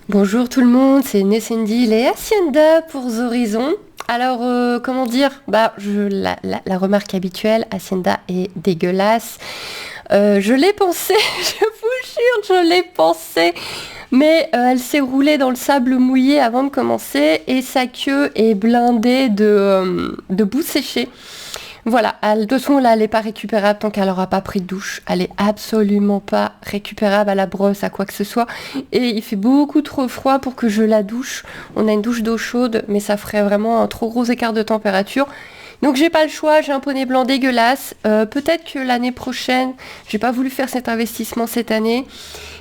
Bonjour tout le monde, c'est Nessendi et Hacienda pour Horizon. Alors, comment dire? La remarque habituelle, Hacienda est dégueulasse. Je l'ai pensé, je vous jure, je l'ai pensé. Mais elle s'est roulée dans le sable mouillé avant de commencer et sa queue est blindée de boue séchée. Voilà, de toute façon là elle n'est pas récupérable tant qu'elle n'aura pas pris de douche. Elle est absolument pas récupérable à la brosse, à quoi que ce soit. Et il fait beaucoup trop froid pour que je la douche. On a une douche d'eau chaude, mais ça ferait vraiment un trop gros écart de température. Donc j'ai pas le choix, j'ai un poney blanc dégueulasse. Peut-être que l'année prochaine, j'ai pas voulu faire cet investissement cette année.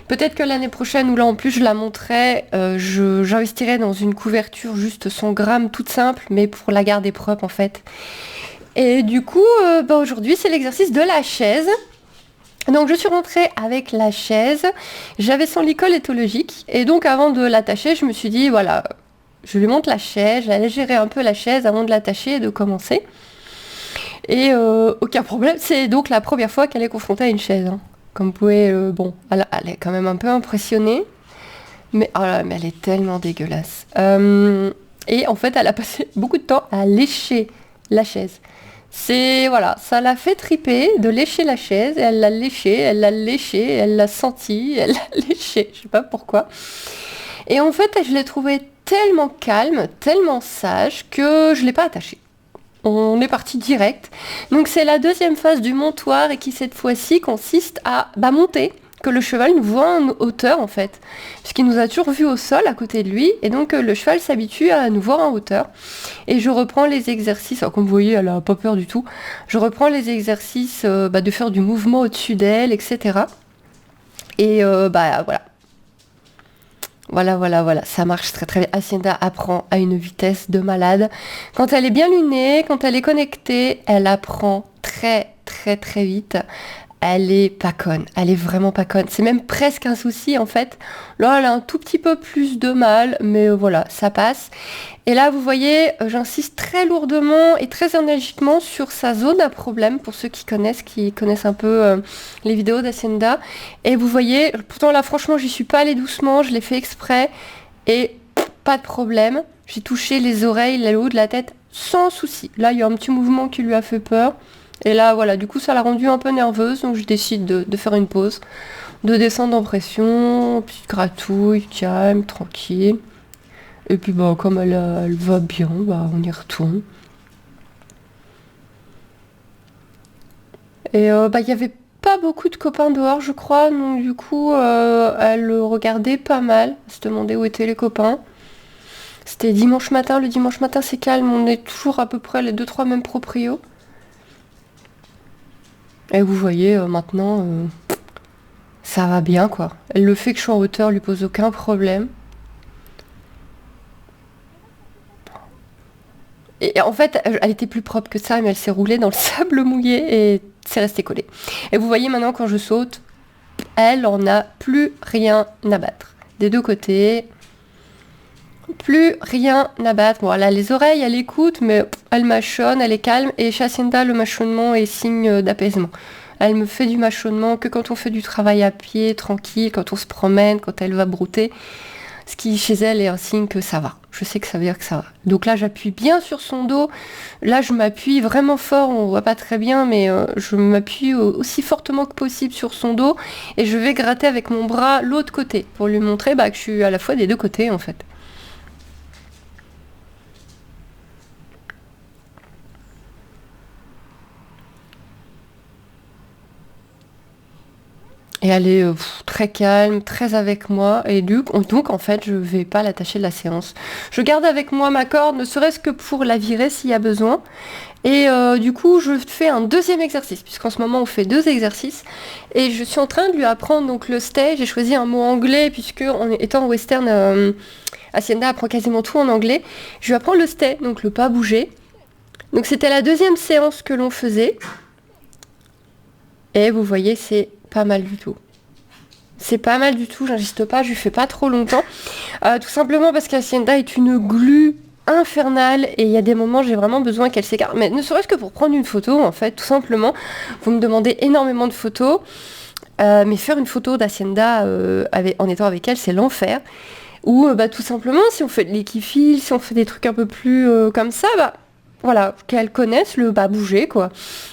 Peut-être que l'année prochaine, ou là en plus je la monterai, j'investirai dans une couverture juste 100 grammes toute simple, mais pour la garder propre en fait. Et du coup, aujourd'hui, c'est l'exercice de la chaise. Donc je suis rentrée avec la chaise. J'avais son licol éthologique. Et donc avant de l'attacher, je me suis dit, voilà, je lui monte la chaise, j'allais gérer un peu la chaise avant de l'attacher et de commencer. Et aucun problème, c'est donc la première fois qu'elle est confrontée à une chaise, hein. Comme vous pouvez, elle est quand même un peu impressionnée. Mais, oh là, mais elle est tellement dégueulasse. Et en fait, elle a passé beaucoup de temps à lécher la chaise. Voilà, ça l'a fait triper de lécher la chaise. Elle l'a léchée, elle l'a léchée, elle l'a senti, elle l'a léchée. Je sais pas pourquoi. Et en fait, je l'ai trouvée tellement calme, tellement sage que je l'ai pas attachée. On est parti direct. Donc c'est la deuxième phase du montoir et qui cette fois-ci consiste à monter, que le cheval nous voit en hauteur en fait. Puisqu'il nous a toujours vu au sol à côté de lui et donc le cheval s'habitue à nous voir en hauteur. Et je reprends les exercices, alors, comme vous voyez elle a pas peur du tout, je reprends les exercices de faire du mouvement au-dessus d'elle, etc. Et voilà. Voilà, ça marche très très bien. Hacienda apprend à une vitesse de malade. Quand elle est bien lunée, quand elle est connectée, elle apprend très très très vite. Elle est pas conne, elle est vraiment pas conne. C'est même presque un souci en fait. Là, elle a un tout petit peu plus de mal, mais voilà, ça passe. Et là, vous voyez, j'insiste très lourdement et très énergiquement sur sa zone à problème, pour ceux qui connaissent un peu les vidéos d'Hacienda. Et vous voyez, pourtant là, franchement, j'y suis pas allée doucement, je l'ai fait exprès. Et pas de problème. J'ai touché les oreilles, le haut de la tête, sans souci. Là, il y a un petit mouvement qui lui a fait peur. Et là, voilà, du coup, ça l'a rendue un peu nerveuse, donc je décide de faire une pause, de descendre en pression, petite gratouille, calme, tranquille. Et puis, comme elle va bien, on y retourne. Et il y avait pas beaucoup de copains dehors, je crois, donc du coup, elle regardait pas mal, elle se demandait où étaient les copains. C'était dimanche matin, le dimanche matin c'est calme, on est toujours à peu près les deux trois mêmes proprios. Et vous voyez, maintenant, ça va bien, quoi. Le fait que je sois en hauteur lui pose aucun problème. Et en fait, elle était plus propre que ça, mais elle s'est roulée dans le sable mouillé et c'est resté collé. Et vous voyez maintenant, quand je saute, elle en a plus rien à battre. Des deux côtés, plus rien à battre. Bon, elle a les oreilles, elle écoute, mais elle mâchonne, elle est calme. Et chez Hacienda, le mâchonnement est signe d'apaisement. Elle me fait du mâchonnement que quand on fait du travail à pied, tranquille, quand on se promène, quand elle va brouter. Ce qui chez elle est un signe que ça va. Je sais que ça veut dire que ça va. Donc là, j'appuie bien sur son dos. Là, je m'appuie vraiment fort. On voit pas très bien, mais je m'appuie aussi fortement que possible sur son dos. Et je vais gratter avec mon bras l'autre côté pour lui montrer que je suis à la fois des deux côtés, en fait. Et elle est très calme, très avec moi. Et donc, en fait, je vais pas l'attacher de la séance. Je garde avec moi ma corde, ne serait-ce que pour la virer s'il y a besoin. Et du coup, je fais un deuxième exercice, puisqu'en ce moment, on fait deux exercices. Et je suis en train de lui apprendre donc le stay. J'ai choisi un mot anglais, puisque en étant western, Hacienda apprend quasiment tout en anglais. Je lui apprends le stay, donc le pas bouger. Donc c'était la deuxième séance que l'on faisait. Et vous voyez, c'est pas mal du tout. C'est pas mal du tout, j'insiste pas, je lui fais pas trop longtemps. Tout simplement parce qu'Hacienda est une glu infernale et il y a des moments j'ai vraiment besoin qu'elle s'écarte. Mais ne serait-ce que pour prendre une photo, en fait, tout simplement. Vous me demandez énormément de photos. Mais faire une photo d'Hacienda en étant avec elle, c'est l'enfer. Ou bah, tout simplement, si on fait de l'équifile, si on fait des trucs un peu plus comme ça, bah voilà, qu'elles connaissent le pas bouger, quoi.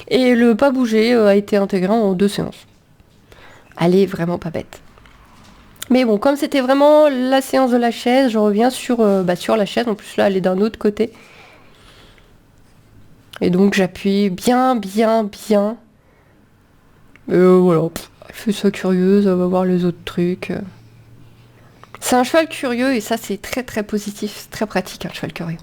Et le pas bouger a été intégré en 2 séances. Elle est vraiment pas bête. Mais bon, comme c'était vraiment la séance de la chaise, je reviens sur la chaise. En plus, là, elle est d'un autre côté. Et donc, j'appuie bien, bien, bien. Voilà, elle fait ça curieuse, elle va voir les autres trucs. C'est un cheval curieux et ça, c'est très, très positif. C'est très pratique, un cheval curieux.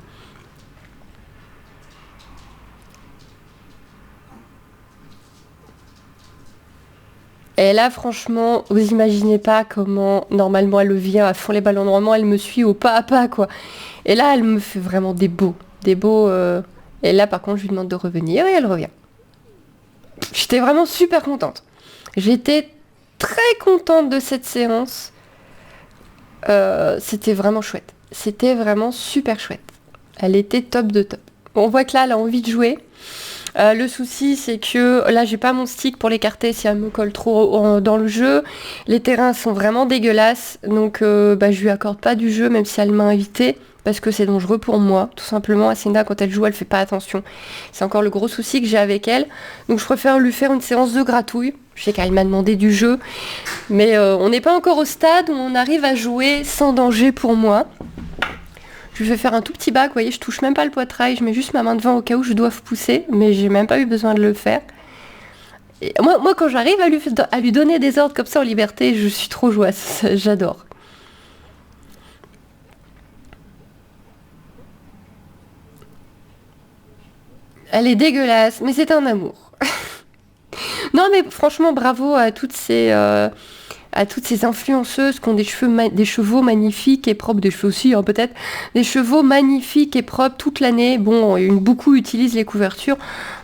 Et là, franchement, vous imaginez pas comment, normalement, elle vient à fond les ballons. Normalement, elle me suit au pas à pas, quoi. Et là, elle me fait vraiment des beaux. Des beaux... Et là, par contre, je lui demande de revenir et elle revient. J'étais vraiment super contente. J'étais très contente de cette séance. C'était vraiment chouette. C'était vraiment super chouette. Elle était top de top. On voit que là, elle a envie de jouer. Le souci, c'est que là, j'ai pas mon stick pour l'écarter si elle me colle trop dans le jeu. Les terrains sont vraiment dégueulasses, donc je lui accorde pas du jeu, même si elle m'a invité, parce que c'est dangereux pour moi. Tout simplement, Hacienda, quand elle joue, elle fait pas attention. C'est encore le gros souci que j'ai avec elle. Donc je préfère lui faire une séance de gratouille. Je sais qu'elle m'a demandé du jeu, mais on n'est pas encore au stade où on arrive à jouer sans danger pour moi. Je vais faire un tout petit bac, vous voyez, je touche même pas le poitrail, je mets juste ma main devant au cas où je dois pousser, mais j'ai même pas eu besoin de le faire. Et moi quand j'arrive à lui donner des ordres comme ça en liberté, je suis trop joyeuse, j'adore. Elle est dégueulasse, mais c'est un amour. Non mais franchement, bravo à toutes ces influenceuses qui ont des chevaux magnifiques et propres, des chevaux aussi peut-être, des chevaux magnifiques et propres toute l'année. Bon, beaucoup utilisent les couvertures.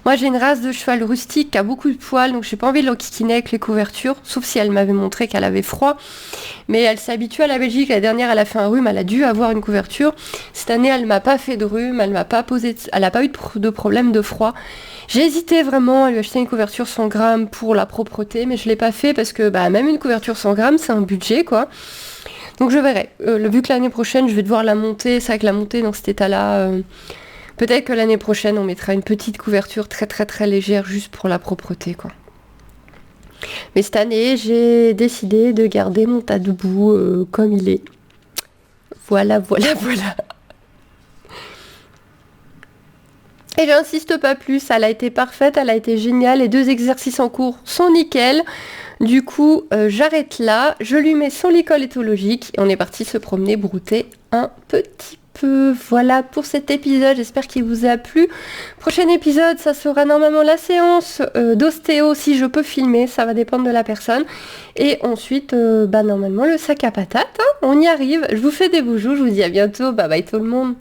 Moi j'ai une race de cheval rustique qui a beaucoup de poils, donc j'ai pas envie de l'enquiquiner avec les couvertures, sauf si elle m'avait montré qu'elle avait froid. Mais elle s'habitue à la Belgique. La dernière, elle a fait un rhume, elle a dû avoir une couverture. Cette année, elle m'a pas fait de rhume, elle n'a pas eu de problème de froid. J'ai hésité vraiment à lui acheter une couverture 100 grammes pour la propreté, mais je l'ai pas fait parce que même une couverture 100 grammes, c'est un budget, quoi. Donc je verrai. Vu que l'année prochaine, je vais devoir la monter, c'est vrai que la monter dans cet état-là, peut-être que l'année prochaine, on mettra une petite couverture très très très légère juste pour la propreté, quoi. Mais cette année, j'ai décidé de garder mon tas de boue comme il est. Voilà, voilà, voilà. Et j'insiste pas plus, elle a été parfaite, elle a été géniale, les 2 exercices en cours sont nickel. Du coup, j'arrête là, je lui mets son licol éthologique et on est parti se promener, brouter un petit peu. Voilà pour cet épisode, j'espère qu'il vous a plu. Prochain épisode, ça sera normalement la séance d'ostéo, si je peux filmer, ça va dépendre de la personne. Et ensuite, normalement le sac à patates, hein, on y arrive. Je vous fais des bisous, je vous dis à bientôt, bye bye tout le monde.